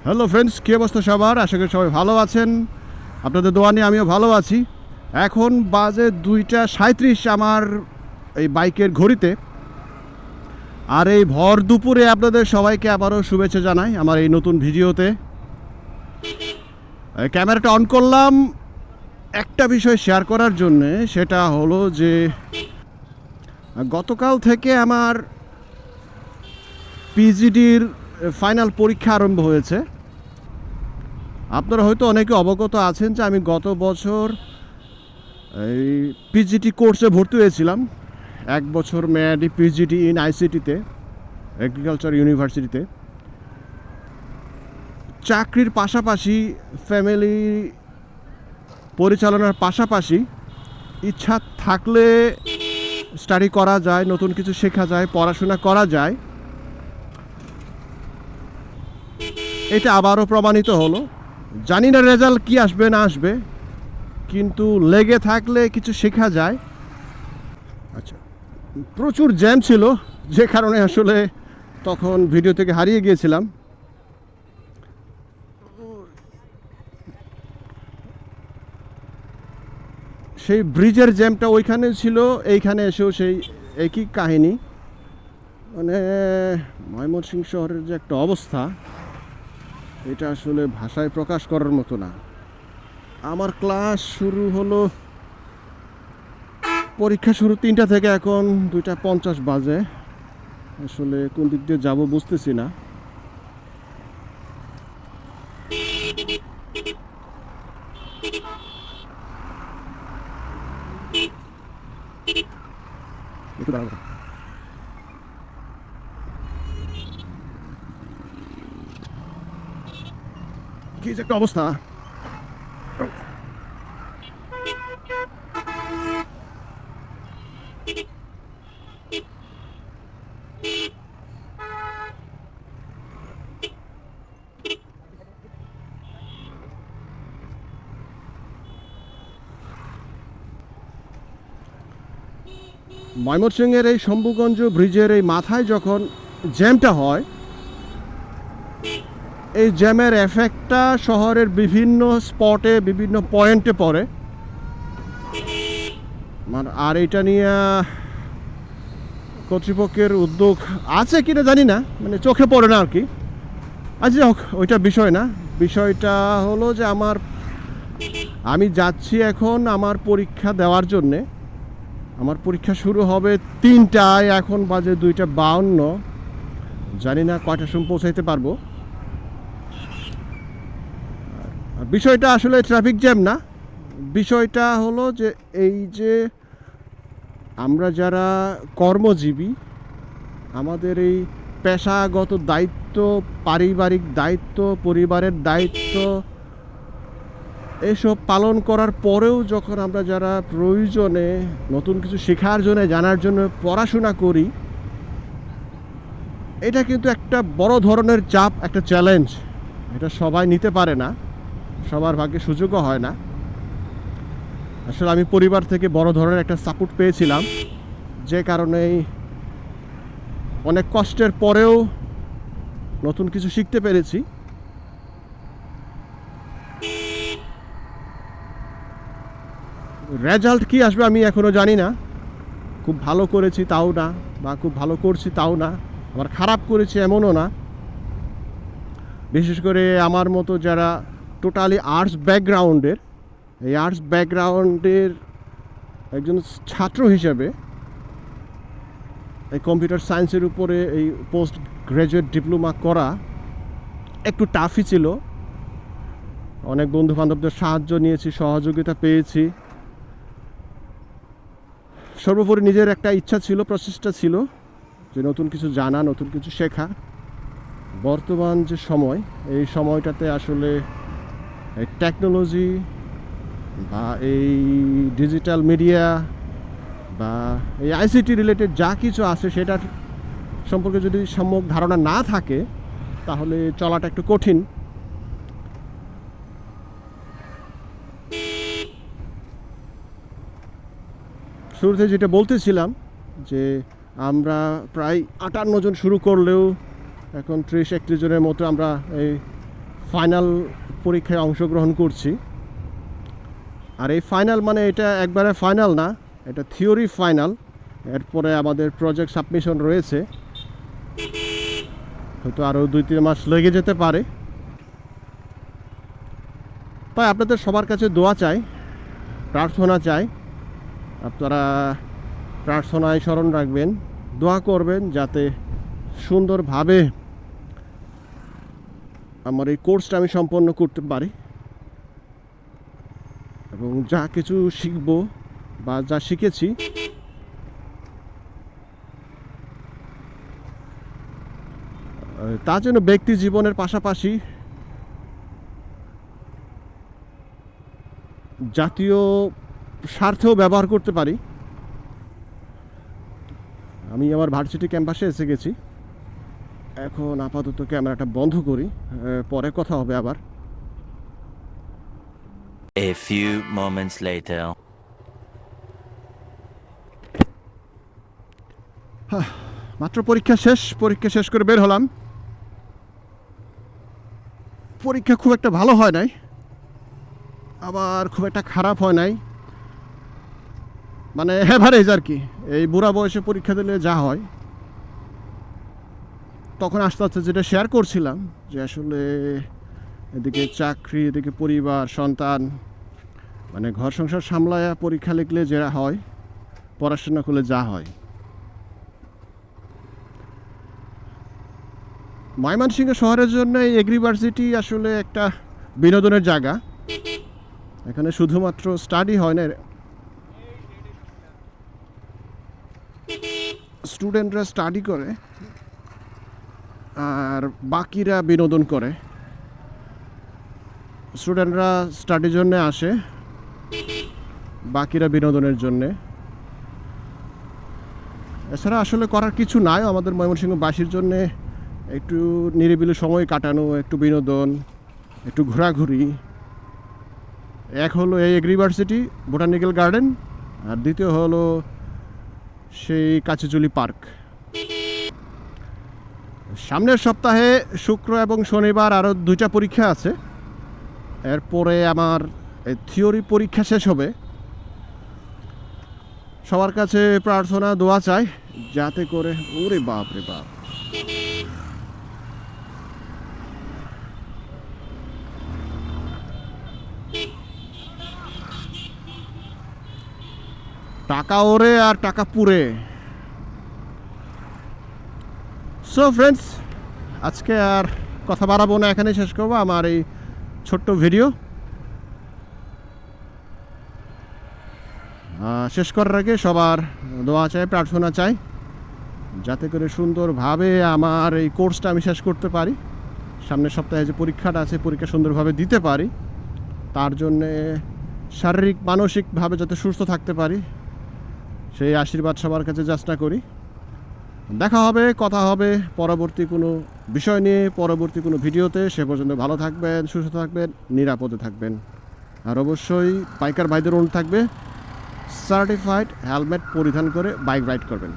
Hello friends, কী অবস্থা সবার? আশা করি সবাই ভালো আছেন। আপনাদের দোয়া নিয়ে আমিও ভালো আছি। এখন বাজে 2:37 আমার এই বাইকের ঘড়িতে। আর এই ভর দুপুরে আপনাদের সবাইকে আবারও শুভেচ্ছা জানাই আমার এই নতুন ভিডিওতে। ক্যামেরাটা অন করলাম একটা বিষয় শেয়ার করার জন্যে, সেটা হলো যে গতকাল থেকে আমার পিজিডির ফাইনাল পরীক্ষা আরম্ভ হয়েছে। আপনারা হয়তো অনেকে অবগত আছেন যে আমি গত বছর এই পিজিটি কোর্সে ভর্তি হয়েছিলাম, 1 বছর মেয়াদি পিজিটি ইন আইসিটিতে, এগ্রিকালচার ইউনিভার্সিটিতে। চাকরির পাশাপাশি, ফ্যামিলি পরিচালনার পাশাপাশি ইচ্ছা থাকলে স্টাডি করা যায়, নতুন কিছু শেখা যায়, পড়াশোনা করা যায়। এটা আবারও প্রমাণিত হলো। জানি না রেজাল্ট কি আসবে না আসবে, কিন্তু লেগে থাকলে কিছু শেখা যায়। আচ্ছা, প্রচুর জ্যাম ছিল, যে কারণে আসলে তখন ভিডিও থেকে হারিয়ে গিয়েছিলাম। সেই ব্রিজের জ্যামটা ওইখানে ছিল, এইখানে এসেও সেই একই কাহিনী। মানে ময়মনসিংহ শহরের যে একটা অবস্থা, এটা আসলে ভাষায় প্রকাশ করার মতো না। আমার ক্লাস শুরু হলো, পরীক্ষা শুরু 3টা থেকে, এখন 2:50 বাজে। আসলে কোন দিক দিয়ে যাবো বুঝতেছি না। একটু দাঁড়াবো। কি যে একটা অবস্থা! ময়মনসিংহের এই শম্ভুগঞ্জ ব্রিজের এই মাথায় যখন জ্যামটা হয়, এই জ্যামের এফেক্টটা শহরের বিভিন্ন স্পটে, বিভিন্ন পয়েন্টে পড়ে। আর এটা নিয়ে কর্তৃপক্ষের উদ্যোগ আছে কিনা জানি না, মানে চোখে পড়ে না আর কি। আচ্ছা, ওইটা বিষয় না। বিষয়টা হলো যে আমি যাচ্ছি এখন আমার পরীক্ষা দেওয়ার জন্যে। আমার পরীক্ষা শুরু হবে 3টায়, এখন বাজে 2:52। জানি না কয়টার সময় পৌঁছাইতে পারবো। বিষয়টা আসলে ট্রাফিক জ্যাম না, বিষয়টা হলো যে এই যে আমরা যারা কর্মজীবী, আমাদের এই পেশাগত দায়িত্ব, পারিবারিক দায়িত্ব, পরিবারের দায়িত্ব, এসব পালন করার পরেও যখন আমরা যারা প্রয়োজনে নতুন কিছু শেখার জন্য, জানার জন্য পড়াশোনা করি, এটা কিন্তু একটা বড় ধরনের চাপ, একটা চ্যালেঞ্জ। এটা সবাই নিতে পারে না, সবার ভাগ্যে সুযোগও হয় না। আসলে আমি পরিবার থেকে বড় ধরনের একটা সাপোর্ট পেয়েছিলাম, যে কারণেই অনেক কষ্টের পরেও নতুন কিছু শিখতে পেরেছি। রেজাল্ট কি আসবে আমি এখনও জানি না। খুব ভালো করেছি তাও না, বা খুব ভালো করছি তাও না, আবার খারাপ করেছি এমনও না। বিশেষ করে আমার মতো যারা টোটালি আর্টস ব্যাকগ্রাউন্ডের, এই আর্টস ব্যাকগ্রাউন্ডের একজন ছাত্র হিসেবে এই কম্পিউটার সায়েন্সের উপরে এই পোস্ট গ্র্যাজুয়েট ডিপ্লোমা করা একটু টাফই ছিল। অনেক বন্ধু বান্ধবদের সাহায্য নিয়েছি, সহযোগিতা পেয়েছি। সর্বোপরি নিজের একটা ইচ্ছা ছিল, প্রচেষ্টা ছিল যে নতুন কিছু জানা, নতুন কিছু শেখা। বর্তমান যে সময়, এই সময়টাতে আসলে এই টেকনোলজি বা এই ডিজিটাল মিডিয়া বা এই আইসিটি রিলেটেড যা কিছু আছে, সেটার সম্পর্কে যদি সম্যক ধারণা না থাকে, তাহলে চলাটা একটু কঠিন। শুরুতে যেটা বলতেছিলাম যে আমরা প্রায় 58 জন শুরু করলেও এখন 30-31 জনের মতো আমরা এই ফাইনাল পরীক্ষায় অংশগ্রহণ করছি। আর এই ফাইনাল মানে এটা একবারে ফাইনাল না, এটা থিওরি ফাইনাল। এরপরে আমাদের প্রজেক্ট সাবমিশন রয়েছে, হয়তো আরও 2-3 মাস লেগে যেতে পারে। তাই আপনাদের সবার কাছে দোয়া চাই, প্রার্থনা চাই। আপনারা প্রার্থনায় স্মরণ রাখবেন, দোয়া করবেন যাতে সুন্দরভাবে আমার এই কোর্সটা আমি সম্পন্ন করতে পারি এবং যা কিছু শিখব বা যা শিখেছি তা যেন ব্যক্তি জীবনের পাশাপাশি জাতীয় স্বার্থেও ব্যবহার করতে পারি। আমি আমার ভার্সিটি ক্যাম্পাসে এসে গেছি, এখন আপাতত ক্যামেরাটা বন্ধ করি, পরে কথা হবে আবার। A few moments later. মাত্র পরীক্ষা শেষ করে বের হলাম। পরীক্ষা খুব একটা ভালো হয় নাই, আবার খুব একটা খারাপ হয় নাই, মানে এভারেজ আর কি। এই বুড়া বয়সে পরীক্ষা দিলে যা হয়। তখন আস্তে আস্তে যেটা শেয়ার করছিলাম যে আসলে এদিকে চাকরি, এদিকে পরিবার, সন্তান, মানে ঘর সংসার সামলায় পরীক্ষা লিখলে যেটা হয়, পড়াশোনা করলে যা হয়। ময়মনসিংহ শহরের জন্য এই এগ্রিভার্সিটি আসলে একটা বিনোদনের জায়গা। এখানে শুধুমাত্র স্টাডি হয় না, স্টুডেন্টরা স্টাডি করে আর বাকিরা বিনোদন করে। স্টুডেন্টরা স্টাডির জন্য আসে, বাকিরা বিনোদনের জন্যে। এছাড়া আসলে করার কিছু নাই আমাদের ময়মনসিংহবাসীর জন্যে। একটু নিরিবিলি সময় কাটানো, একটু বিনোদন, একটু ঘোরাঘুরি। এক হলো এই এগ্রিভার্সিটি বোটানিক্যাল গার্ডেন, আর দ্বিতীয় হলো সেই কাচিজুলি পার্ক। সামনের সপ্তাহে শুক্র এবং শনিবার আরও 2টা পরীক্ষা আছে। এরপরে আমার থিওরি পরীক্ষা শেষ হবে। সবার কাছে প্রার্থনা দোয়া চাই যাতে করে, ওরে বাপ রে বাপ, টাকা ওরে আর টাকা পুরে। সো ফ্রেন্ডস, আজকে আর কথা বাড়াবো না, এখানে শেষ করবো আমার এই ছোট্ট ভিডিও। শেষ করার আগে সবার দোয়া চাই, প্রার্থনা চাই যাতে করে সুন্দরভাবে আমার এই কোর্সটা আমি শেষ করতে পারি। সামনের সপ্তাহে যে পরীক্ষাটা আছে, পরীক্ষা সুন্দরভাবে দিতে পারি, তার জন্যে শারীরিক মানসিকভাবে যাতে সুস্থ থাকতে পারি, সেই আশীর্বাদ সবার কাছে যাচনা করি। দেখা হবে, কথা হবে পরবর্তী কোনো বিষয় নিয়ে, পরবর্তী কোনো ভিডিওতে। সে পর্যন্ত ভালো থাকবেন, সুস্থ থাকবেন, নিরাপদে থাকবেন। আর অবশ্যই বাইকার ভাইদের অনুরোধ থাকবে, সার্টিফাইড হেলমেট পরিধান করে বাইক রাইড করবেন।